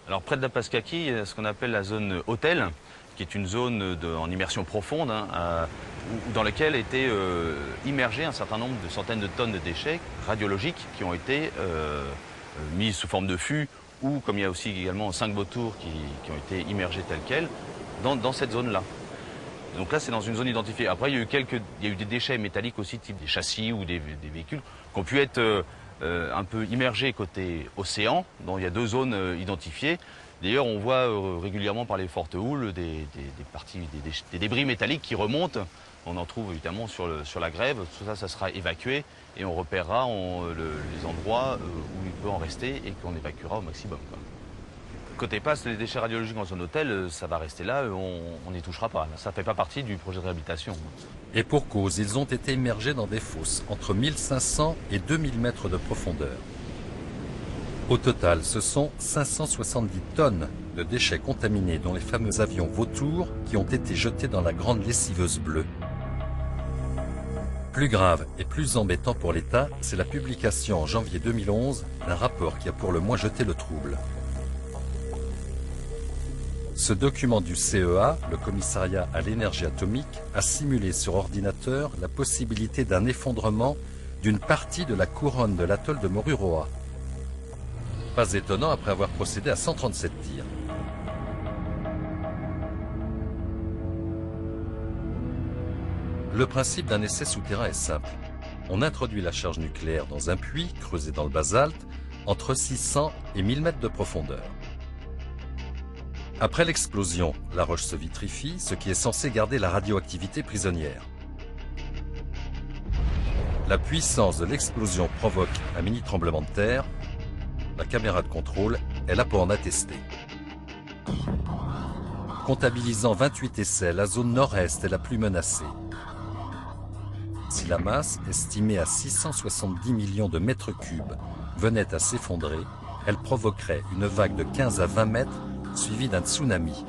Alors près de la Paskaki, il y a ce qu'on appelle la zone hôtel, qui est une zone en immersion profonde, dans laquelle étaient immergés un certain nombre de centaines de tonnes de déchets radiologiques qui ont été mis sous forme de fûts, ou comme il y a aussi également 5 vautours qui ont été immergés tels quels dans cette zone-là. Donc là, c'est dans une zone identifiée. Après, il y a eu des déchets métalliques aussi, type des châssis ou des véhicules, qui ont pu être un peu immergés côté océan. Donc il y a 2 zones identifiées. D'ailleurs, on voit régulièrement par les fortes houles des débris métalliques qui remontent. On en trouve évidemment sur la grève. Tout ça, ça sera évacué et on repérera les endroits où il peut en rester et qu'on évacuera au maximum, quoi. Côté PAS, les déchets radiologiques en zone hôtel, ça va rester là, on n'y touchera pas. Ça ne fait pas partie du projet de réhabilitation. Et pour cause, ils ont été immergés dans des fosses entre 1500 et 2000 mètres de profondeur. Au total, ce sont 570 tonnes de déchets contaminés, dont les fameux avions vautours qui ont été jetés dans la grande lessiveuse bleue. Plus grave et plus embêtant pour l'État, c'est la publication en janvier 2011 d'un rapport qui a pour le moins jeté le trouble. Ce document du CEA, le Commissariat à l'énergie atomique, a simulé sur ordinateur la possibilité d'un effondrement d'une partie de la couronne de l'atoll de Moruroa. Pas étonnant après avoir procédé à 137 tirs. Le principe d'un essai souterrain est simple. On introduit la charge nucléaire dans un puits creusé dans le basalte entre 600 et 1000 mètres de profondeur. Après l'explosion, la roche se vitrifie, ce qui est censé garder la radioactivité prisonnière. La puissance de l'explosion provoque un mini tremblement de terre. La caméra de contrôle est là pour en attester. Comptabilisant 28 essais, la zone nord-est est la plus menacée. Si la masse, estimée à 670 millions de mètres cubes, venait à s'effondrer, elle provoquerait une vague de 15 à 20 mètres suivie d'un tsunami.